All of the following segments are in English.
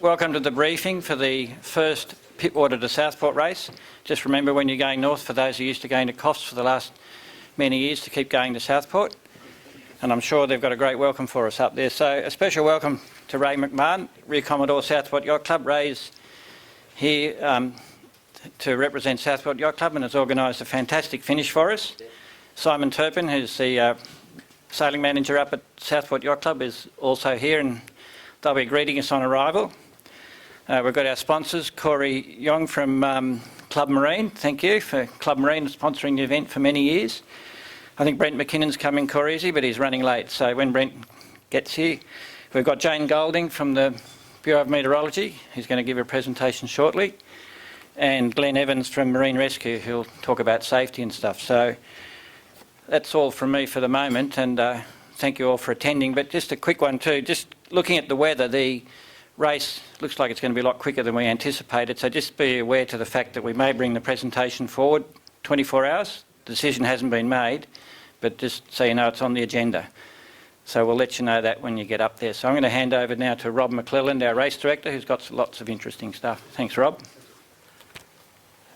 welcome to the briefing for the first Pittwater to Southport race. Just remember when you're going north, for those who used to going to Coffs for the last many years, to keep going to Southport. And I'm sure they've got a great welcome for us up there. So a special welcome to Ray McMahon, Rear Commodore Southport Yacht Club. Ray's here to represent Southport Yacht Club and has organised a fantastic finish for us. Simon Turpin, who's the sailing manager up at Southport Yacht Club, is also here and they'll be greeting us on arrival. We've got our sponsors, Corey Yong from Club Marine. Thank you for Club Marine sponsoring the event for many years. I think Brent McKinnon's coming, Corey, but he's running late. So when Brent gets here, we've got Jane Golding from the Bureau of Meteorology, who's going to give a presentation shortly, and Glenn Evans from Marine Rescue, who'll talk about safety and stuff. So that's all from me for the moment, and thank you all for attending. But just a quick one too, just looking at the weather, the race looks like it's going to be a lot quicker than we anticipated, so just be aware to the fact that we may bring the presentation forward 24 hours. The decision hasn't been made, but just so you know it's on the agenda. So we'll let you know that when you get up there. So I'm going to hand over now to Rob McClelland, our race director, who's got lots of interesting stuff. Thanks, Rob.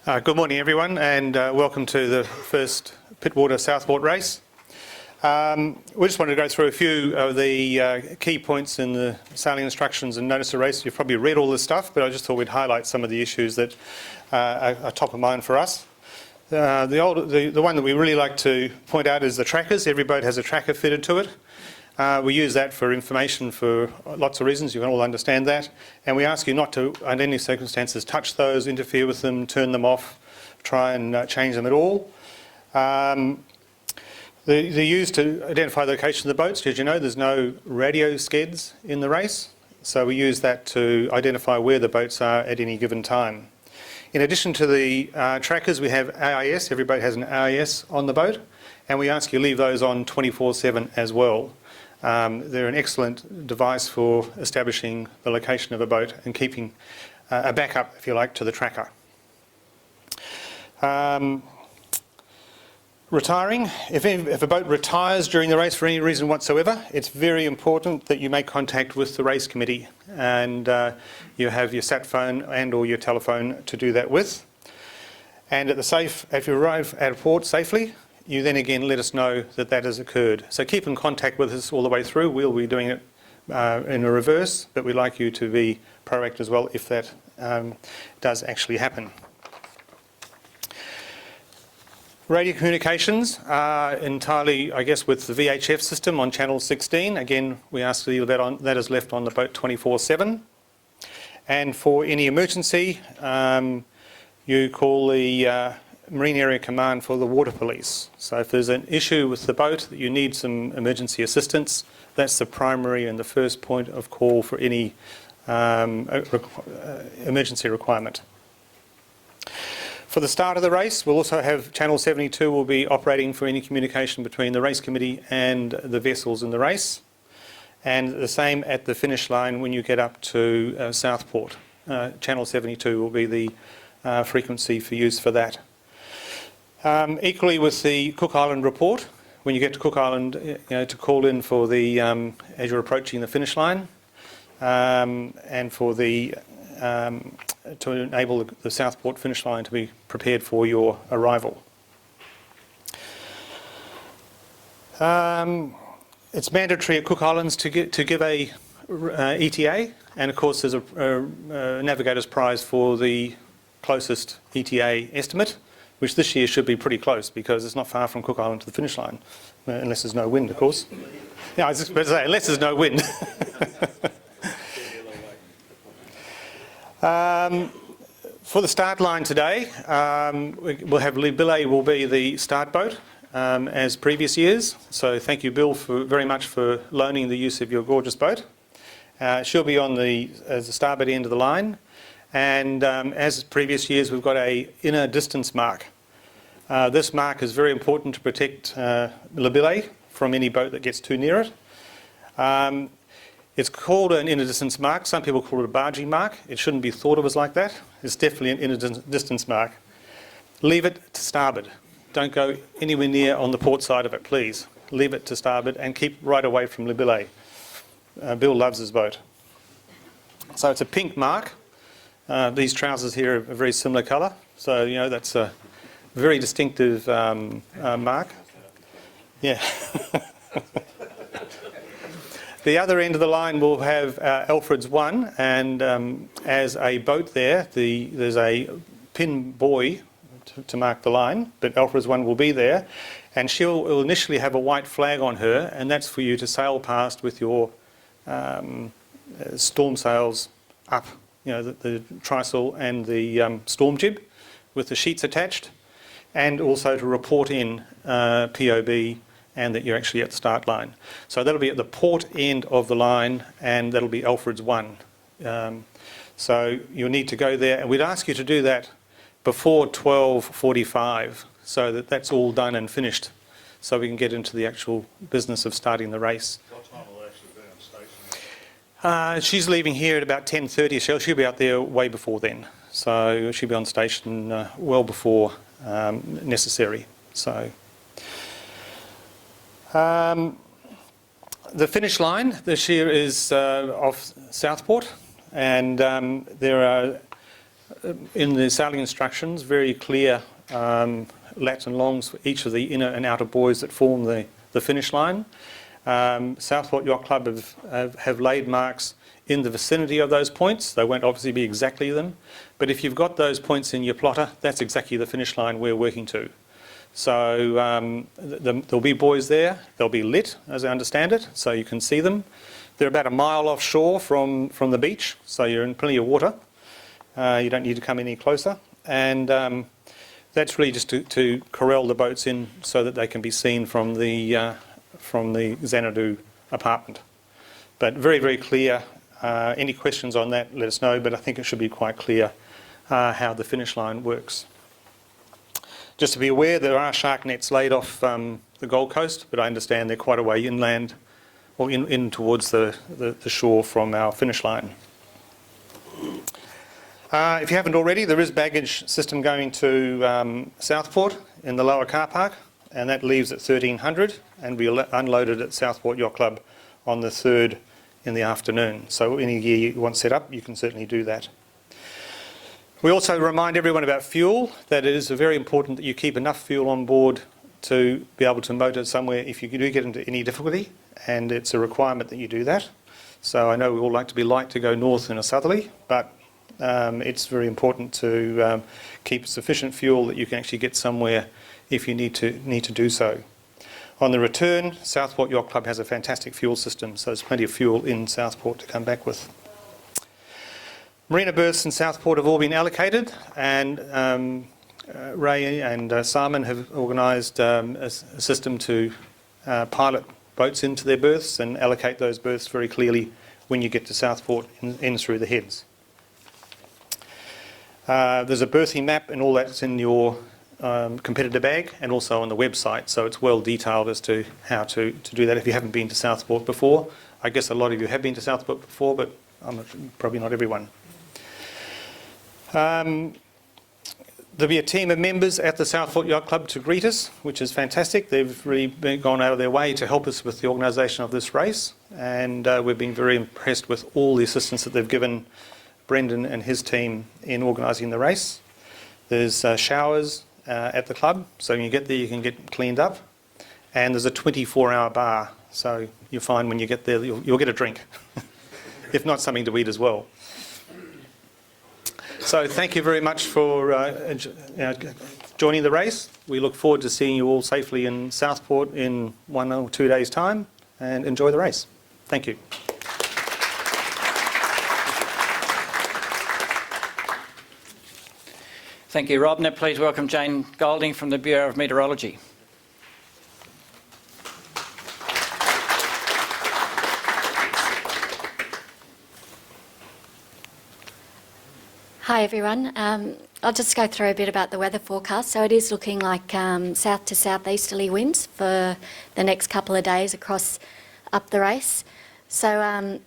Good morning everyone, and welcome to the first Pittwater-Southport race. We just wanted to go through a few of the key points in the sailing instructions and notice of race. You've probably read all this stuff, but I just thought we'd highlight some of the issues that are top of mind for us. The one that we really like to point out is the trackers. Every boat has a tracker fitted to it. We use that for information for lots of reasons. You can all understand that. And we ask you not to, under any circumstances, touch those, interfere with them, turn them off, try and change them at all. They're used to identify the location of the boats. As you know, there's no radio skids in the race. So we use that to identify where the boats are at any given time. In addition to the trackers, we have AIS. Every boat has an AIS on the boat. And we ask you to leave those on 24/7 as well. They're an excellent device for establishing the location of a boat and keeping a backup, if you like, to the tracker. Retiring. If a boat retires during the race for any reason whatsoever, it's very important that you make contact with the race committee, and you have your sat phone and or your telephone to do that with. And if you arrive at a port safely, you then again let us know that that has occurred. So keep in contact with us all the way through. We'll be doing it in a reverse, but we'd like you to be proactive as well if that does actually happen. Radio communications are entirely, I guess, with the VHF system on channel 16. Again, we ask you that is left on the boat 24/7. And for any emergency, you call the Marine Area Command for the Water Police. So if there's an issue with the boat that you need some emergency assistance, that's the primary and the first point of call for any emergency requirement. For the start of the race, we'll also have Channel 72 will be operating for any communication between the race committee and the vessels in the race. And the same at the finish line when you get up to Southport. Channel 72 will be the frequency for use for that. Equally with the Cook Island report, when you get to Cook Island, to call in for the, as you're approaching the finish line, and for the to enable the Southport finish line to be prepared for your arrival. It's mandatory at Cook Islands to give a ETA, and of course there's a Navigator's Prize for the closest ETA estimate, which this year should be pretty close because it's not far from Cook Island to the finish line, unless there's no wind, of course. Yeah, I was just about to say, unless there's no wind. For the start line today, we'll have Libile will be the start boat as previous years. So thank you, Bill, very much for loaning the use of your gorgeous boat. She'll be on as the starboard end of the line, and as previous years, we've got a inner distance mark. This mark is very important to protect Libile from any boat that gets too near it. It's called an inner distance mark. Some people call it a bargee mark. It shouldn't be thought of as like that. It's definitely an inner distance mark. Leave it to starboard. Don't go anywhere near on the port side of it, please. Leave it to starboard and keep right away from Libile. Bill loves his boat. So it's a pink mark. These trousers here are a very similar colour. So, you know, that's a very distinctive mark. Yeah. The other end of the line will have Alfred's 1, and as a boat there's a pin buoy to mark the line, but Alfred's 1 will be there, and will initially have a white flag on her, and that's for you to sail past with your storm sails up, you know, the trysail and the storm jib with the sheets attached, and also to report in POB and that you're actually at the start line. So that'll be at the port end of the line, and that'll be Alfred's 1. So you'll need to go there, and we'd ask you to do that before 12:45, so that that's all done and finished, so we can get into the actual business of starting the race. What time will they actually be on station? She's leaving here at about 10:30, so she'll be out there way before then. So she'll be on station well before necessary. So the finish line this year is off Southport, and there are, in the sailing instructions, very clear lats and longs for each of the inner and outer buoys that form the finish line. Southport Yacht Club have laid marks in the vicinity of those points. They won't obviously be exactly them, but if you've got those points in your plotter, that's exactly the finish line we're working to. So there'll be buoys there. They'll be lit, as I understand it, so you can see them. They're about a mile offshore from the beach, so you're in plenty of water. You don't need to come any closer, and that's really just to corral the boats in so that they can be seen from the Xanadu apartment. But very, very clear. Any questions on that, let us know, but I think it should be quite clear how the finish line works. Just to be aware, there are shark nets laid off the Gold Coast, but I understand they're quite a way inland, or in towards the shore from our finish line. If you haven't already, there is baggage system going to Southport in the lower car park, and that leaves at 1300, and we'll unload it at Southport Yacht Club on the 3rd in the afternoon. So any gear you want set up, you can certainly do that. We also remind everyone about fuel, that it is very important that you keep enough fuel on board to be able to motor somewhere if you do get into any difficulty, and it's a requirement that you do that. So I know we all like to be light to go north in a southerly, but it's very important to keep sufficient fuel that you can actually get somewhere if you need to do so. On the return, Southport Yacht Club has a fantastic fuel system, so there's plenty of fuel in Southport to come back with. Marina berths in Southport have all been allocated, and Ray and Simon have organised a system to pilot boats into their berths and allocate those berths very clearly when you get to Southport in through the heads. There's a berthing map, and all that's in your competitor bag and also on the website, so it's well detailed as to how to do that if you haven't been to Southport before. I guess a lot of you have been to Southport before, but probably not everyone. There'll be a team of members at the Southport Yacht Club to greet us, which is fantastic. They've really gone out of their way to help us with the organisation of this race, and we've been very impressed with all the assistance that they've given Brendan and his team in organising the race. There's showers at the club, so when you get there you can get cleaned up, and there's a 24-hour bar, so you'll find when you get there you'll get a drink, if not something to eat as well. So thank you very much for joining the race. We look forward to seeing you all safely in Southport in 1 or 2 days' time, and enjoy the race. Thank you. Thank you, Rob. Now please welcome Jane Golding from the Bureau of Meteorology. Hi everyone. I'll just go through a bit about the weather forecast. So it is looking like south to southeasterly winds for the next couple of days across up the race. So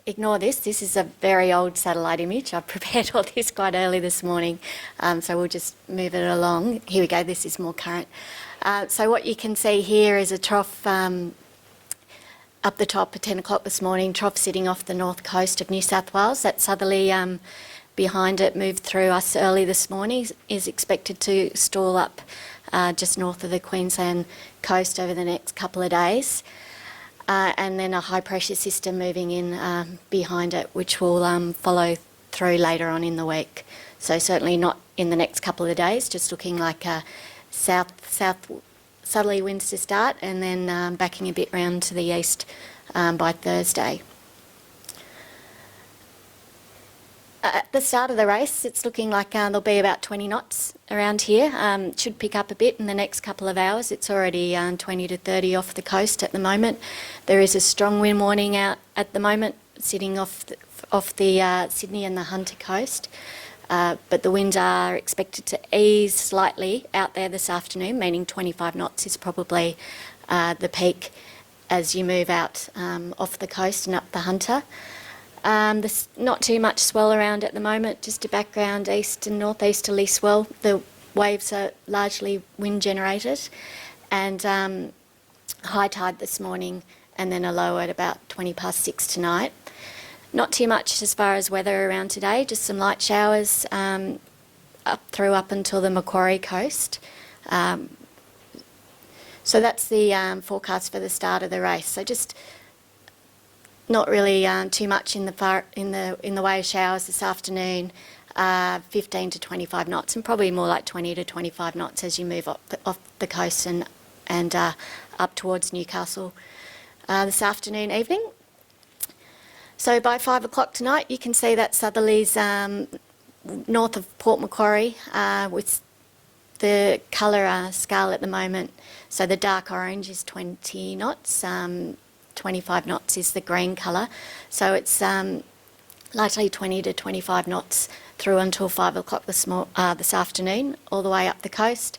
ignore this. This is a very old satellite image. I prepared all this quite early this morning, so we'll just move it along. Here we go. This is more current. So what you can see here is a trough up the top at 10 o'clock this morning, trough sitting off the north coast of New South Wales. That southerly behind it moved through us early this morning, is expected to stall up just north of the Queensland coast over the next couple of days. And then a high pressure system moving in behind it, which will follow through later on in the week. So certainly not in the next couple of days, just looking like south southerly winds to start, and then backing a bit round to the east by Thursday. At the start of the race, it's looking like there'll be about 20 knots around here. Should pick up a bit in the next couple of hours. It's already 20 to 30 off the coast at the moment. There is a strong wind warning out at the moment, sitting off the Sydney and the Hunter coast. But the winds are expected to ease slightly out there this afternoon, meaning 25 knots is probably the peak as you move out off the coast and up the Hunter. There's not too much swell around at the moment, just a background east and northeasterly swell. The waves are largely wind generated, and high tide this morning, and then a low at about 20 past 6 tonight. Not too much as far as weather around today, just some light showers up until the Macquarie coast. So that's the forecast for the start of the race. So just not really too much in the way of showers this afternoon. 15 to 25 knots, and probably more like 20 to 25 knots as you move off the coast and up towards Newcastle this afternoon, evening. So by 5 o'clock tonight, you can see that southerlies north of Port Macquarie with the colour scale at the moment. So the dark orange is 20 knots. 25 knots is the green colour, so it's likely 20 to 25 knots through until 5 o'clock this afternoon, all the way up the coast,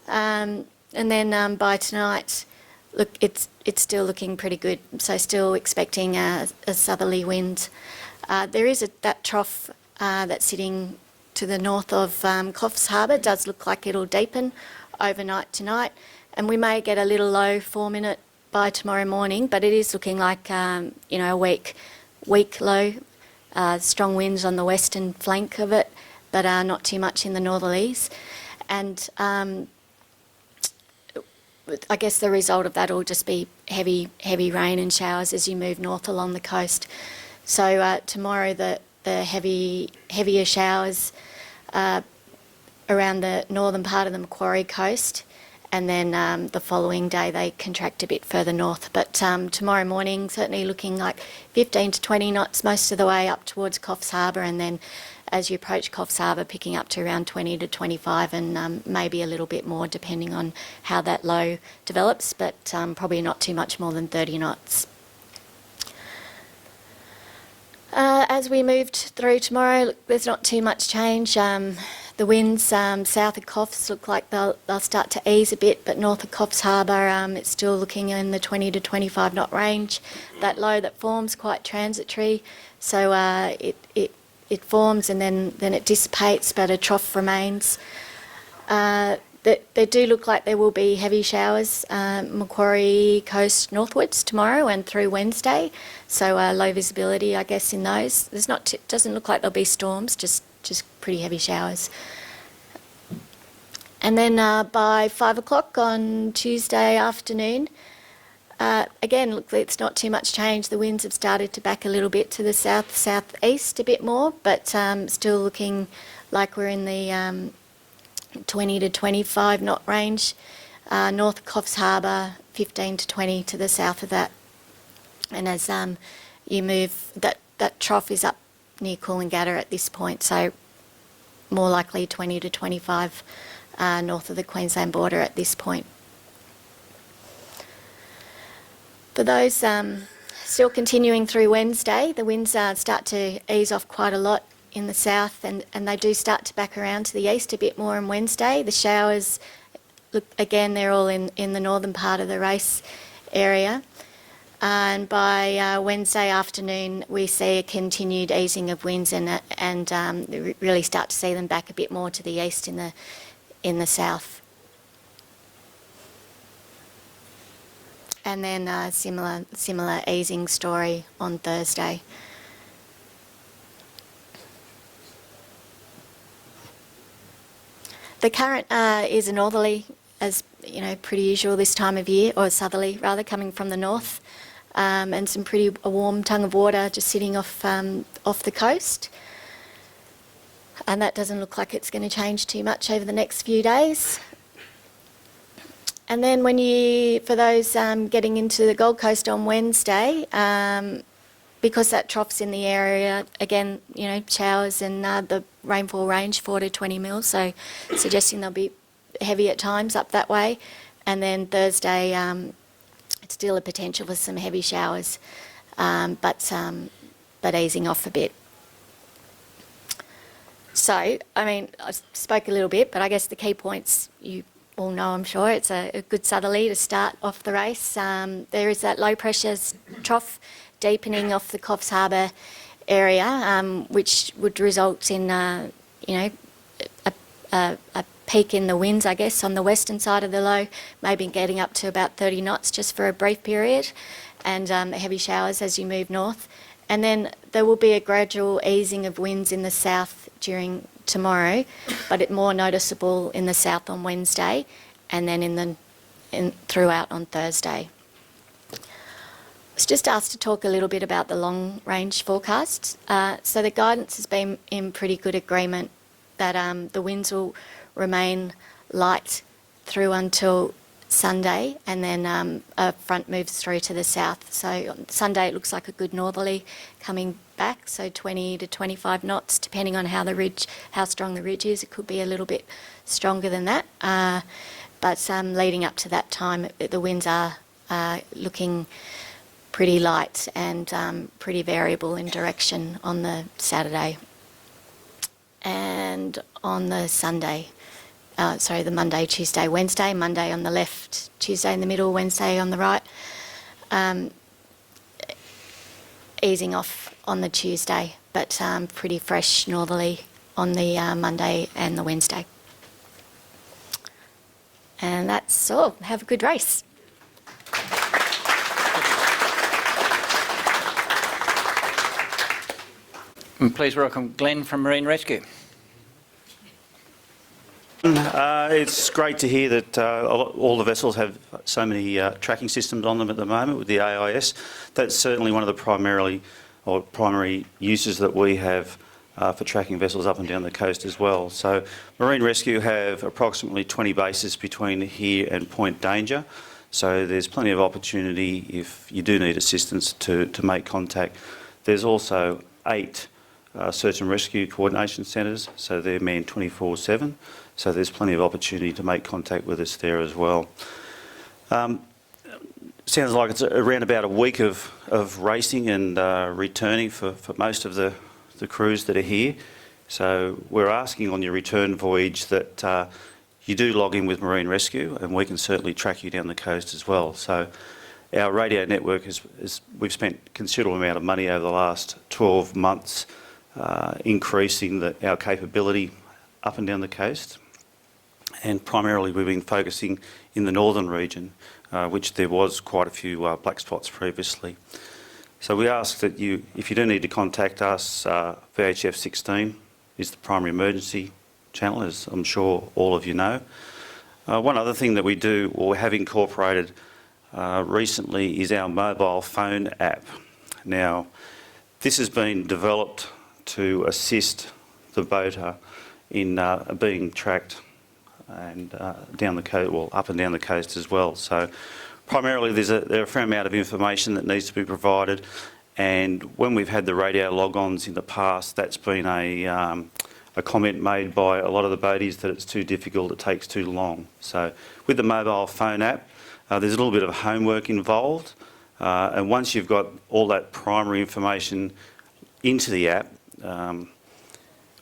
and then by tonight, look, it's still looking pretty good. So still expecting a southerly wind. There is that trough that's sitting to the north of Coffs Harbour. Does look like it'll deepen overnight tonight, and we may get a little low 4-minute by tomorrow morning, but it is looking like a weak low, strong winds on the western flank of it, but not too much in the northerlies. And I guess the result of that will just be heavy rain and showers as you move north along the coast. So tomorrow the heavier showers around the northern part of the Macquarie coast, and then the following day they contract a bit further north. But tomorrow morning certainly looking like 15 to 20 knots most of the way up towards Coffs Harbour, and then as you approach Coffs Harbour picking up to around 20 to 25, and maybe a little bit more depending on how that low develops, but probably not too much more than 30 knots. As we moved through tomorrow, there's not too much change. The winds south of Coffs look like they'll start to ease a bit, but north of Coffs Harbour it's still looking in the 20 to 25 knot range. That low that forms quite transitory, so it forms and then it dissipates, but a trough remains. They do look like there will be heavy showers Macquarie coast northwards tomorrow and through Wednesday, so low visibility I guess in those. Doesn't look like there'll be storms, just pretty heavy showers. And then by 5 o'clock on Tuesday afternoon, again, look, it's not too much change. The winds have started to back a little bit to the south-southeast a bit more, but still looking like we're in the 20 to 25 knot range. North of Coffs Harbour, 15 to 20 to the south of that. And as you move, that trough is up near Coolangatta at this point, so more likely 20 to 25 north of the Queensland border at this point. For those still continuing through Wednesday, the winds start to ease off quite a lot in the south, and they do start to back around to the east a bit more on Wednesday. The showers, look, again, they're all in the northern part of the race area. And by Wednesday afternoon, we see a continued easing of winds and really start to see them back a bit more to the east in the south. and then a similar easing story on Thursday. The current is a northerly, as you know, pretty usual this time of year, or southerly rather, coming from the north, and some a warm tongue of water just sitting off the coast. And that doesn't look like it's going to change too much over the next few days. And then for those getting into the Gold Coast on Wednesday, because that trough's in the area, again, you know, showers and the rainfall range 4 to 20 mils, so suggesting they'll be heavy at times up that way. And then Thursday, it's still a potential for some heavy showers, but easing off a bit. So, I mean, I spoke a little bit, but I guess the key points you all know, I'm sure. It's a good southerly to start off the race. There is that low pressure trough deepening off the Coffs Harbour area, which would result in, you know, a peak in the winds, I guess, on the western side of the low, maybe getting up to about 30 knots just for a brief period, and heavy showers as you move north. And then there will be a gradual easing of winds in the south during tomorrow, but it's more noticeable in the south on Wednesday, and then throughout on Thursday. I was just asked to talk a little bit about the long range forecasts. So the guidance has been in pretty good agreement that the winds will remain light through until Sunday, and then a front moves through to the south. So on Sunday it looks like a good northerly coming back, so 20 to 25 knots, depending on how strong the ridge is. It could be a little bit stronger than that, but leading up to that time, the winds are looking pretty light and pretty variable in direction on the Saturday. And on the Sunday, the Monday, Tuesday, Wednesday, Monday on the left, Tuesday in the middle, Wednesday on the right, easing off on the Tuesday, but pretty fresh northerly on the Monday and the Wednesday. And that's all. Have a good race. And please welcome Glenn from Marine Rescue. It's great to hear that all the vessels have so many tracking systems on them at the moment with the AIS. That's certainly one of the primary uses that we have for tracking vessels up and down the coast as well. So Marine Rescue have approximately 20 bases between here and Point Danger. So there's plenty of opportunity if you do need assistance to make contact. There's also 8 search and rescue coordination centres, so they're manned 24/7. So there's plenty of opportunity to make contact with us there as well. Sounds like it's around about a week of racing and returning for most of the crews that are here. So we're asking on your return voyage that you do log in with Marine Rescue, and we can certainly track you down the coast as well. So our radio network we've spent a considerable amount of money over the last 12 months increasing our capability up and down the coast. And primarily we've been focusing in the northern region, which there was quite a few black spots previously. So we ask that if you do need to contact us, VHF 16 is the primary emergency channel, as I'm sure all of you know. One other thing that we do or have incorporated recently is our mobile phone app. Now, this has been developed to assist the boater in being tracked and down the coast, well, up and down the coast as well. So primarily there's a fair amount of information that needs to be provided, and when we've had the radio log-ons in the past, that's been a comment made by a lot of the boaties that it's too difficult, it takes too long. So with the mobile phone app, there's a little bit of homework involved, and once you've got all that primary information into the app,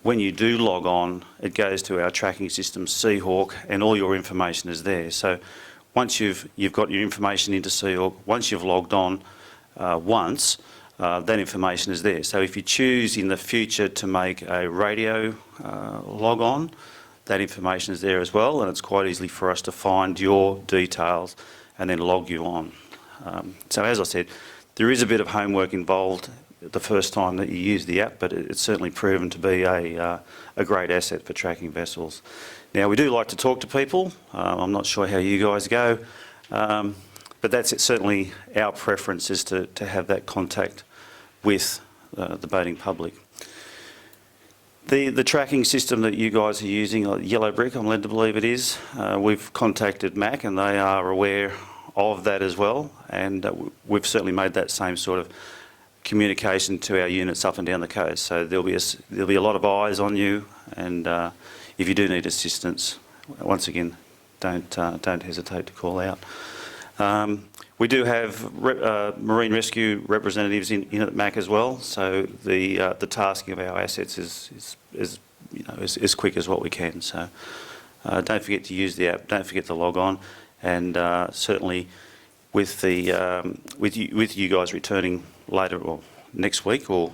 when you do log on, it goes to our tracking system, Seahawk, and all your information is there. So once you've got your information into Seahawk, once you've logged on that information is there. So if you choose in the future to make a radio log on, that information is there as well, and it's quite easy for us to find your details and then log you on. So as I said, there is a bit of homework involved the first time that you use the app, but it's certainly proven to be a great asset for tracking vessels. Now, we do like to talk to people. I'm not sure how you guys go, but that's certainly our preference, is to have that contact with the boating public. The tracking system that you guys are using, Yellow Brick, I'm led to believe it is, we've contacted MAC and they are aware of that as well, and we've certainly made that same sort of communication to our units up and down the coast. So there'll be a lot of eyes on you, and if you do need assistance, once again, don't hesitate to call out. We do have marine rescue representatives in at MAC as well, so the tasking of our assets is as quick as what we can. So don't forget to use the app, don't forget to log on, and certainly with you guys returning later or next week or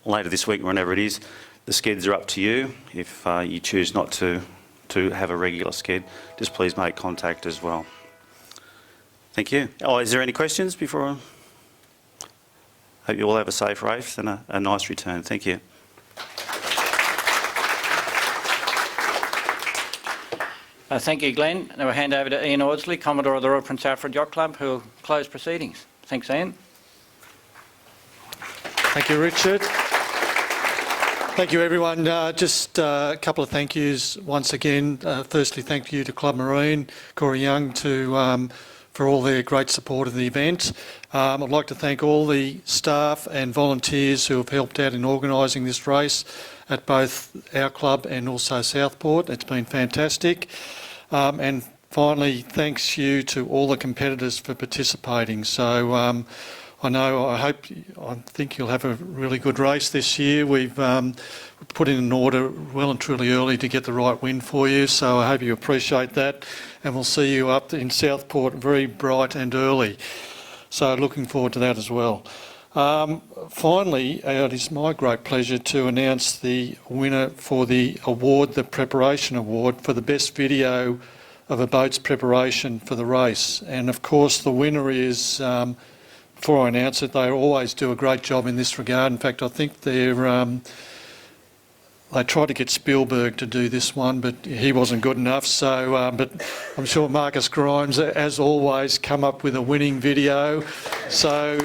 later this week, whenever it is, the skids are up to you. If you choose not to have a regular skid, just please make contact as well. Thank you. Oh, is there any questions before? Hope you all have a safe race and a nice return. Thank you. Thank you, Glenn. Now we'll hand over to Ian Audsley, Commodore of the Royal Prince Alfred Yacht Club, who will close proceedings. Thanks, Ian. Thank you, Richard. Thank you, everyone. Just a couple of thank yous once again. Firstly, thank you to Club Marine, Corey Young, for all their great support of the event. I'd like to thank all the staff and volunteers who have helped out in organising this race at both our club and also Southport. It's been fantastic. And finally, thanks you to all the competitors for participating. So I think you'll have a really good race this year. We've put in an order well and truly early to get the right wind for you, so I hope you appreciate that, and we'll see you up in Southport very bright and early. So looking forward to that as well. Finally, it is my great pleasure to announce the winner for the award, the Preparation Award, for the best video of a boat's preparation for the race. And of course the winner is, before I announce it, they always do a great job in this regard. In fact, I think they tried to get Spielberg to do this one, but he wasn't good enough. So, but I'm sure Marcus Grimes, as always, come up with a winning video. So,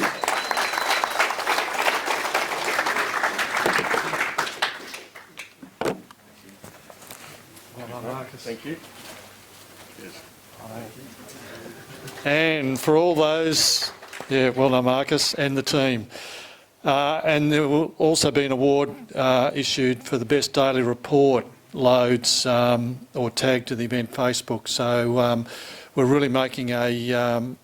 well done, Marcus. Thank you. And for all those, yeah, well done, Marcus, and the team. And there will also be an award issued for the best daily report loads or tagged to the event Facebook. So we're really making a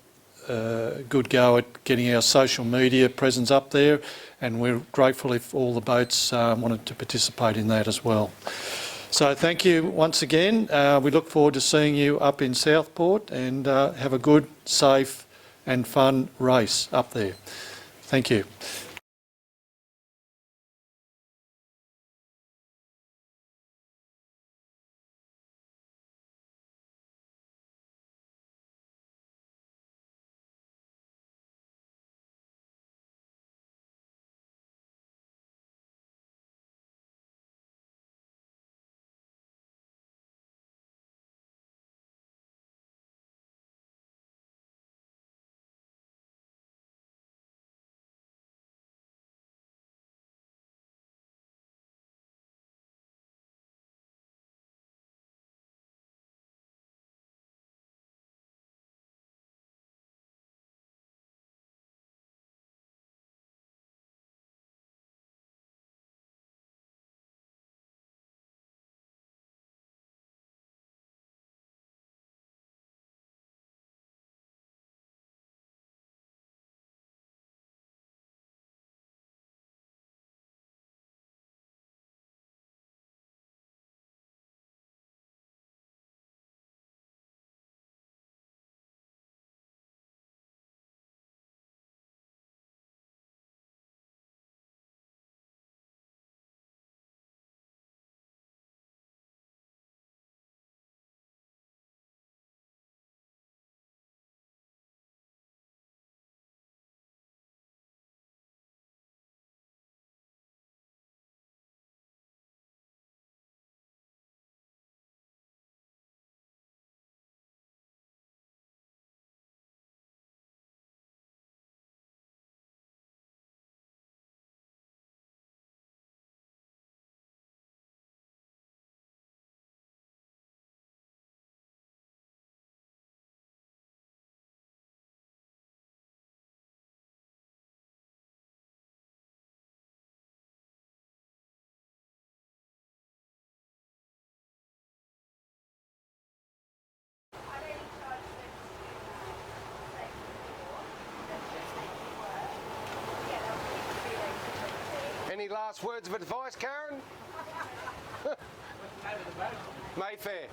good go at getting our social media presence up there, and we're grateful if all the boats wanted to participate in that as well. So thank you once again. We look forward to seeing you up in Southport, and have a good, safe and fun race up there. Thank you. last words of advice, Karen? Mayfair.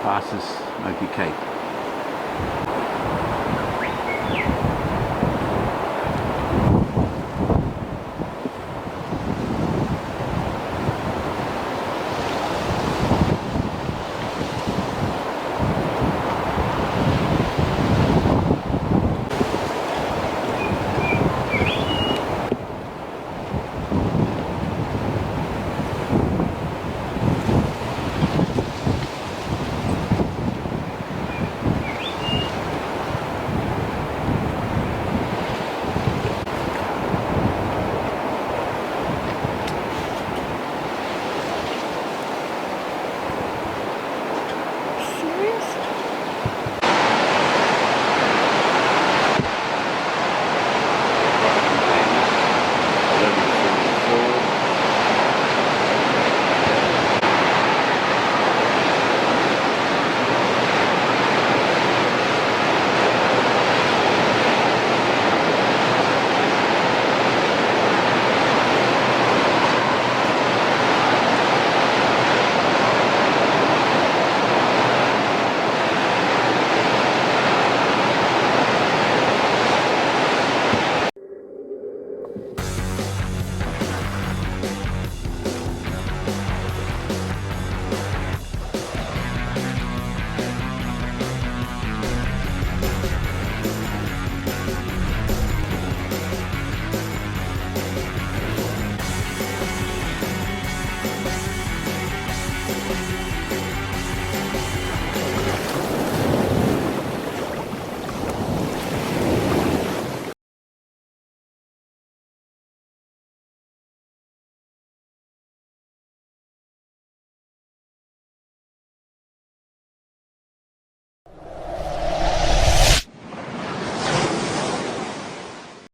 fastest Smoky Cape.